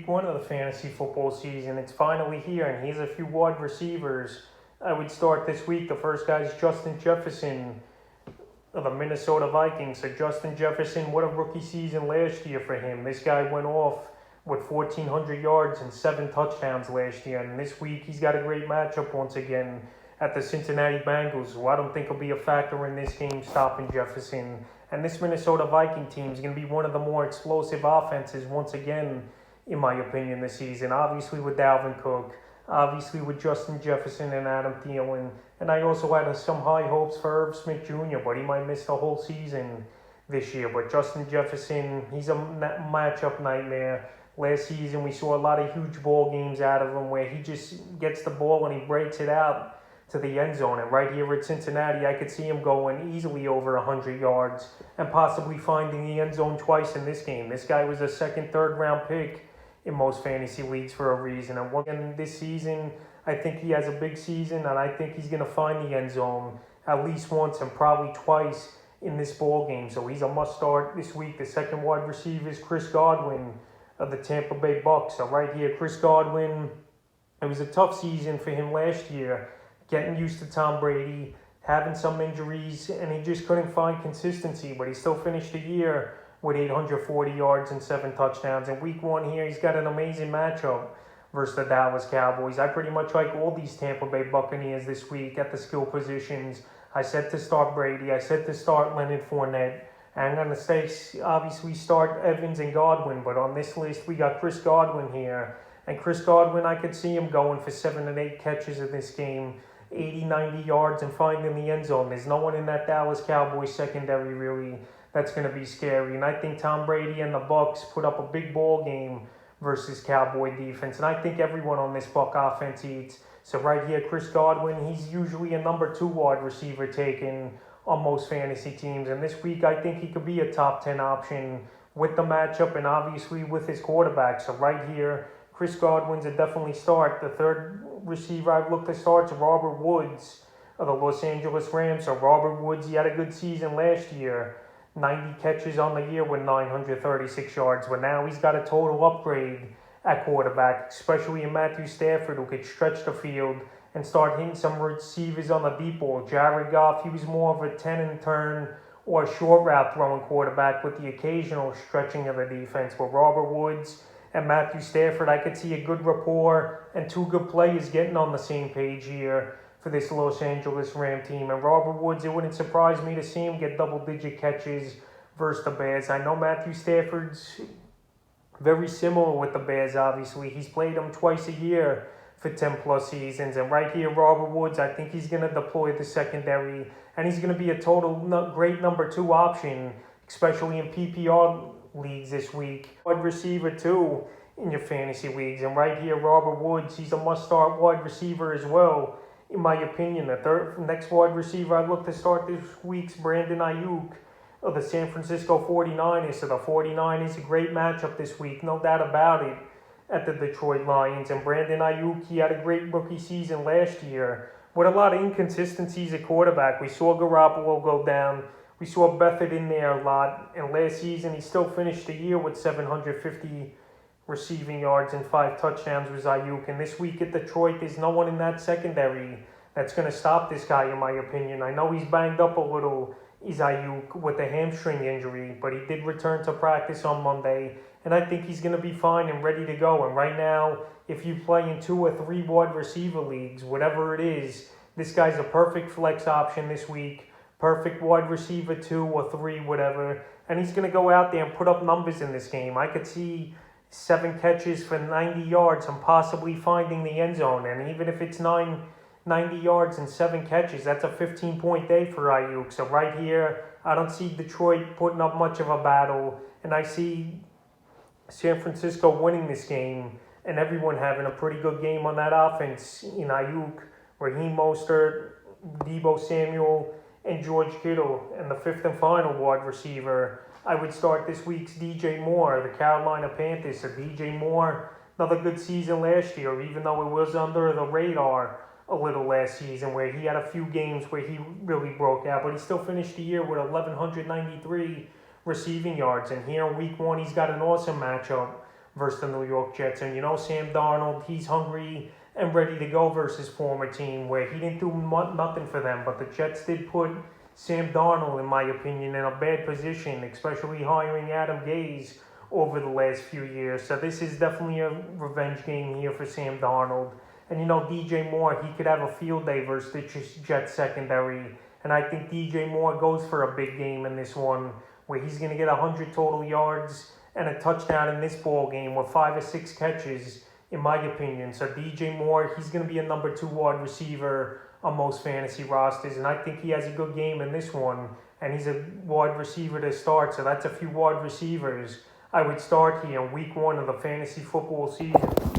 week one of the fantasy football season. It's finally here, and here's a few wide receivers I would start this week. The first guy is Justin Jefferson of the Minnesota Vikings. So Justin Jefferson, what a rookie season last year for him. This guy went off with 1,400 yards and 7 touchdowns last year. And this week he's got a great matchup once again at the Cincinnati Bengals, who I don't think will be a factor in this game stopping Jefferson. And this Minnesota Viking team is going to be one of the more explosive offenses once again, in my opinion, this season. Obviously with Alvin Cook, obviously with Justin Jefferson and Adam Thielen. And I also had some high hopes for Irv Smith Jr., but he might miss the whole season this year. But Justin Jefferson, he's a matchup nightmare. Last season we saw a lot of huge ball games out of him where he just gets the ball and he breaks it out to the end zone. And right here at Cincinnati, I could see him going easily over 100 yards and possibly finding the end zone twice in this game. This guy was a second, third round pick in most fantasy leagues for a reason. And again, this season, I think he has a big season, and I think he's going to find the end zone at least once and probably twice in this ball game. So he's a must start this week. The second wide receiver is Chris Godwin of the Tampa Bay Bucks. So right here, Chris Godwin, it was a tough season for him last year, getting used to Tom Brady, having some injuries, and he just couldn't find consistency, but he still finished the year with 840 yards and 7 touchdowns. In week one here, he's got an amazing matchup versus the Dallas Cowboys. I pretty much like all these Tampa Bay Buccaneers this week at the skill positions. I said to start Brady. I said to start Leonard Fournette. I'm going to say, obviously, start Evans and Godwin, but on this list, we got Chris Godwin here. And Chris Godwin, I could see him going for 7 and 8 catches in this game, 80, 90 yards, and finding the end zone. There's no one in that Dallas Cowboys secondary, really, that's going to be scary. And I think Tom Brady and the Bucs put up a big ball game versus Cowboy defense. And I think everyone on this Buck offense eats. So right here, Chris Godwin, he's usually a number 2 wide receiver taken on most fantasy teams. And this week, I think he could be a top 10 option with the matchup and obviously with his quarterback. So right here, Chris Godwin's a definitely start. The third receiver I've looked to start is Robert Woods of the Los Angeles Rams. So Robert Woods, he had a good season last year. 90 catches on the year with 936 yards. But now he's got a total upgrade at quarterback, especially in Matthew Stafford, who could stretch the field and start hitting some receivers on the deep ball. Jared Goff, he was more of a 10 and turn or a short route throwing quarterback with the occasional stretching of the defense. But Robert Woods and Matthew Stafford, I could see a good rapport and 2 good players getting on the same page here for this Los Angeles Ram team. And Robert Woods, it wouldn't surprise me to see him get double-digit catches versus the Bears. I know Matthew Stafford's very similar with the Bears, obviously. He's played them twice a year for 10-plus seasons. And right here, Robert Woods, I think he's going to deploy the secondary, and he's going to be a total great number 2 option, especially in PPR leagues this week. Wide receiver, too, in your fantasy leagues. And right here, Robert Woods, he's a must-start wide receiver as well, in my opinion. The next wide receiver I look to start this week's Brandon Eyuk of the San Francisco 49ers. So the 49ers, a great matchup this week, no doubt about it, at the Detroit Lions. And Brandon Eyuk, he had a great rookie season last year with a lot of inconsistencies at quarterback. We saw Garoppolo go down. We saw Beathard in there a lot. And last season, he still finished the year with 750 receiving yards and 5 touchdowns with Eyuk. And this week at Detroit, there's no one in that secondary that's going to stop this guy, in my opinion. I know he's banged up a little, is Eyuk, with a hamstring injury, but he did return to practice on Monday, and I think he's going to be fine and ready to go. And right now, if you play in 2 or 3 wide receiver leagues, whatever it is, this guy's a perfect flex option this week, perfect wide receiver 2 or 3, whatever, and he's going to go out there and put up numbers in this game. I could see 7 catches for 90 yards and possibly finding the end zone. And even if it's 90 yards and 7 catches, that's a 15-point day for Eyuk. So right here, I don't see Detroit putting up much of a battle. And I see San Francisco winning this game and everyone having a pretty good game on that offense in Eyuk, Raheem Mostert, Deebo Samuel, and George Kittle. And the 5th and final wide receiver, I would start this week's DJ Moore, the Carolina Panthers. So DJ Moore, another good season last year, even though it was under the radar a little last season, where he had a few games where he really broke out, but he still finished the year with 1,193 receiving yards. And here in week 1, he's got an awesome matchup versus the New York Jets. And Sam Darnold, he's hungry and ready to go versus his former team, where he didn't do nothing for them. But the Jets did put Sam Darnold, in my opinion, in a bad position, especially hiring Adam Gase over the last few years. So this is definitely a revenge game here for Sam Darnold. And DJ Moore, he could have a field day versus the Jets secondary. And I think DJ Moore goes for a big game in this one, where he's going to get 100 total yards and a touchdown in this ball game with 5 or 6 catches, in my opinion. So DJ Moore, he's going to be a number 2 wide receiver on most fantasy rosters, and I think he has a good game in this one, and he's a wide receiver to start, so that's a few wide receivers I would start here in week 1 of the fantasy football season.